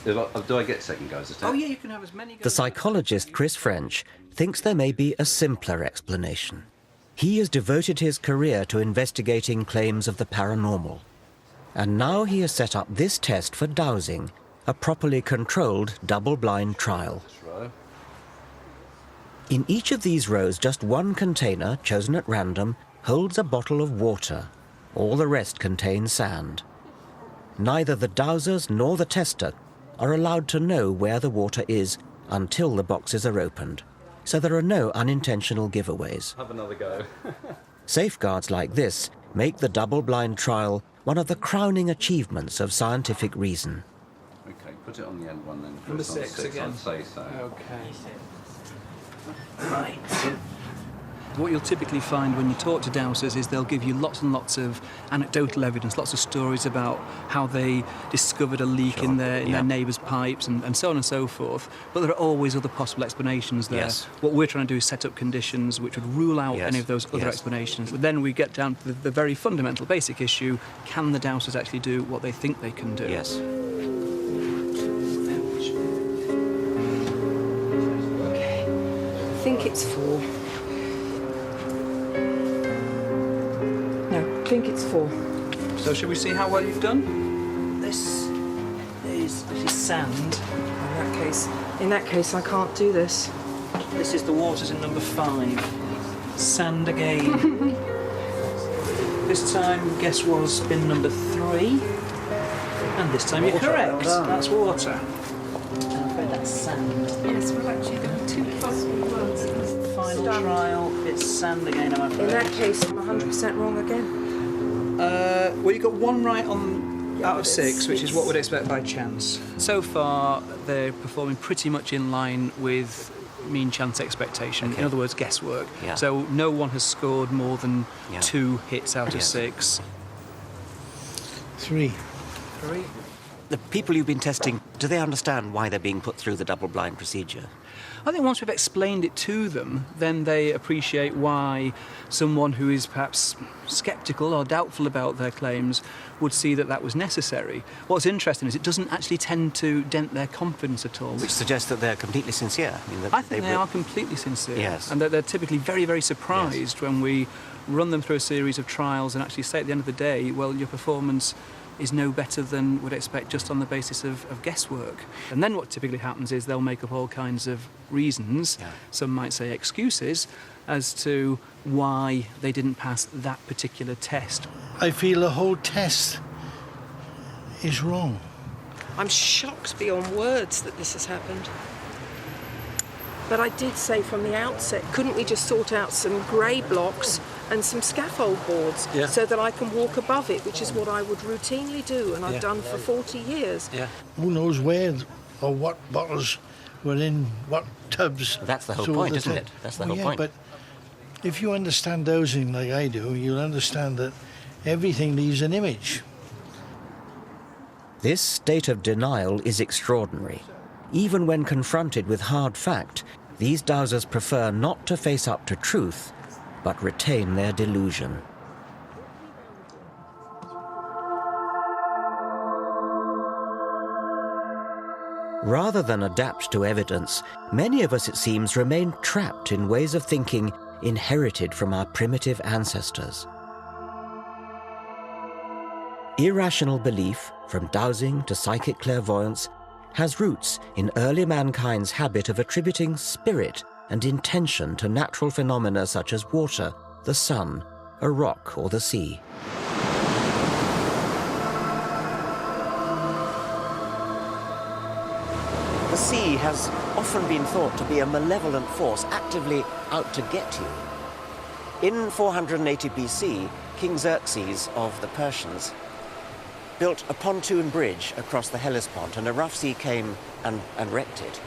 Do I get second goes at it? Oh yeah, you can have as many goes. The psychologist Chris French thinks there may be a simpler explanation. He has devoted his career to investigating claims of the paranormal. And now he has set up this test for dowsing, a properly controlled double-blind trial. In each of these rows, just one container, chosen at random, holds a bottle of water. All the rest contain sand. Neither the dowsers nor the tester are allowed to know where the water is until the boxes are opened. So there are no unintentional giveaways. Have another go. Safeguards like this make the double-blind trial one of the crowning achievements of scientific reason. Okay, put it on the end one then. Number 6 again. I'd say so. Okay. Right. What you'll typically find when you talk to dowsers is they'll give you lots and lots of anecdotal evidence, lots of stories about how they discovered a leak in their neighbour's pipes and so on and so forth. But there are always other possible explanations there. Yes. What we're trying to do is set up conditions which would rule out any of those other explanations. But then we get down to the very fundamental, basic issue: can the dowsers actually do what they think they can do? Yes. Okay. I think it's 4. No, I think it's 4. So shall we see how well you've done? This is sand. In that case, I can't do this. This is the waters in number 5. Sand again. This time, guess was bin number 3. And this time you're correct. That's water. I'm afraid that's sand. Yes, well actually there were 2 possible words. Final trial, it's sand again, I'm afraid. In that case, I'm 100% wrong again. Well, you got 1 right out of 6, which is what we'd expect by chance. So far, they're performing pretty much in line with mean chance expectation. In other words, guesswork. Yeah. So no one has scored more than 2 hits out of 6. 3. 3. The people you've been testing, do they understand why they're being put through the double-blind procedure? I think once we've explained it to them, then they appreciate why someone who is perhaps sceptical or doubtful about their claims would see that that was necessary. What's interesting is it doesn't actually tend to dent their confidence at all. Which suggests that they're completely sincere. I think they are completely sincere. Yes. And they're typically very, very surprised when we run them through a series of trials and actually say at the end of the day, well, your performance is no better than would expect just on the basis of guesswork. And then what typically happens is they'll make up all kinds of reasons, some might say excuses, as to why they didn't pass that particular test. I feel the whole test is wrong. I'm shocked beyond words that this has happened. But I did say from the outset, couldn't we just sort out some grey blocks and some scaffold boards so that I can walk above it, which is what I would routinely do and I've done for 40 years. Who knows where or what bottles were in what tubs. That's the whole point, isn't it? That's the whole point. But if you understand dosing like I do, you'll understand that everything leaves an image. This state of denial is extraordinary. Even when confronted with hard fact, these dowsers prefer not to face up to truth, but retain their delusion. Rather than adapt to evidence, many of us, it seems, remain trapped in ways of thinking inherited from our primitive ancestors. Irrational belief, from dowsing to psychic clairvoyance, has roots in early mankind's habit of attributing spirit and intention to natural phenomena such as water, the sun, a rock, or the sea. The sea has often been thought to be a malevolent force actively out to get you. In 480 BC, King Xerxes of the Persians built a pontoon bridge across the Hellespont, and a rough sea came and wrecked it.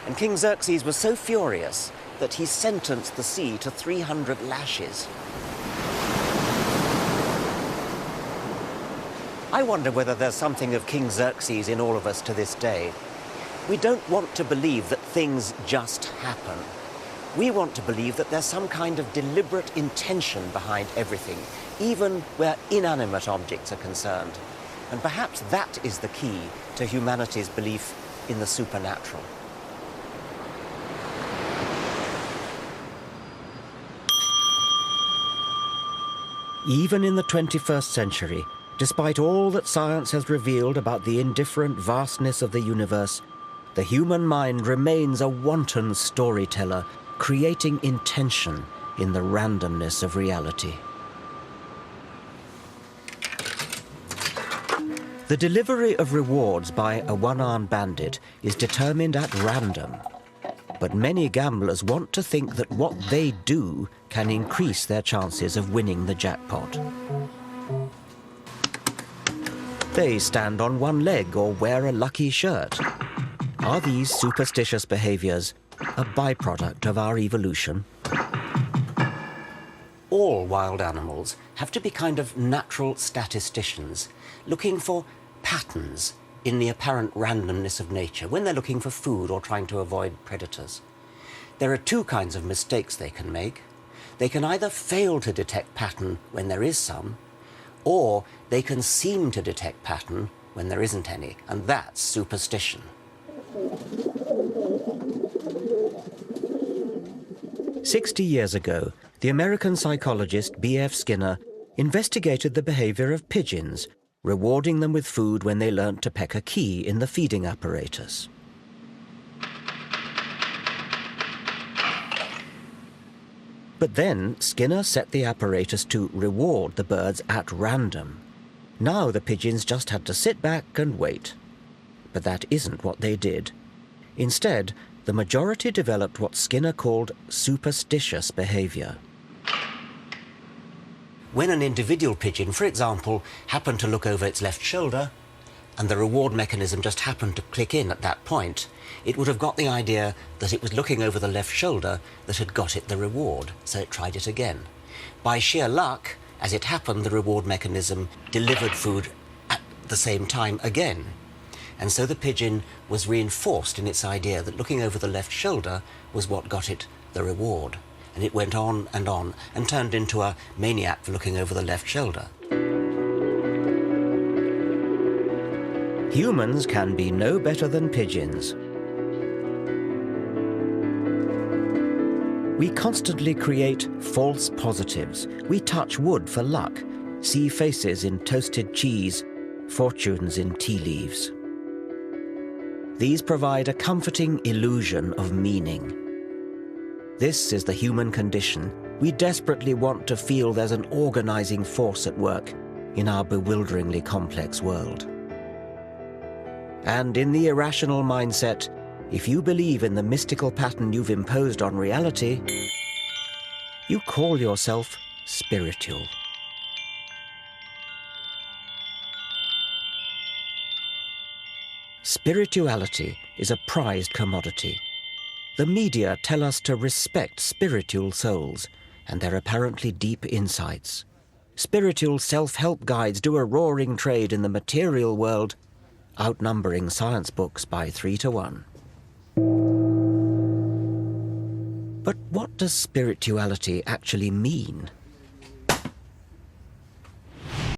And King Xerxes was so furious that he sentenced the sea to 300 lashes. I wonder whether there's something of King Xerxes in all of us to this day. We don't want to believe that things just happen. We want to believe that there's some kind of deliberate intention behind everything, even where inanimate objects are concerned. And perhaps that is the key to humanity's belief in the supernatural. Even in the 21st century, despite all that science has revealed about the indifferent vastness of the universe, the human mind remains a wanton storyteller, creating intention in the randomness of reality. The delivery of rewards by a one-armed bandit is determined at random. But many gamblers want to think that what they do can increase their chances of winning the jackpot. They stand on one leg or wear a lucky shirt. Are these superstitious behaviors a byproduct of our evolution? All wild animals have to be kind of natural statisticians, looking for patterns in the apparent randomness of nature when they're looking for food or trying to avoid predators. There are two kinds of mistakes they can make. They can either fail to detect pattern when there is some, or they can seem to detect pattern when there isn't any, and that's superstition. "60 years ago, the American psychologist B.F. Skinner investigated the behavior of pigeons, rewarding them with food when they learnt to peck a key in the feeding apparatus. But then Skinner set the apparatus to reward the birds at random. Now the pigeons just had to sit back and wait. But that isn't what they did. Instead, the majority developed what Skinner called superstitious behavior. When an individual pigeon, for example, happened to look over its left shoulder, and the reward mechanism just happened to click in at that point, it would have got the idea that it was looking over the left shoulder that had got it the reward, so it tried it again. By sheer luck, as it happened, the reward mechanism delivered food at the same time again. And so the pigeon was reinforced in its idea that looking over the left shoulder was what got it the reward. And it went on and turned into a maniac for looking over the left shoulder. Humans can be no better than pigeons. We constantly create false positives. We touch wood for luck, see faces in toasted cheese, fortunes in tea leaves. These provide a comforting illusion of meaning. This is the human condition. We desperately want to feel there's an organizing force at work in our bewilderingly complex world. And in the irrational mindset, if you believe in the mystical pattern you've imposed on reality, you call yourself spiritual. Spirituality is a prized commodity. The media tell us to respect spiritual souls and their apparently deep insights. Spiritual self-help guides do a roaring trade in the material world, outnumbering science books by 3 to 1. But what does spirituality actually mean?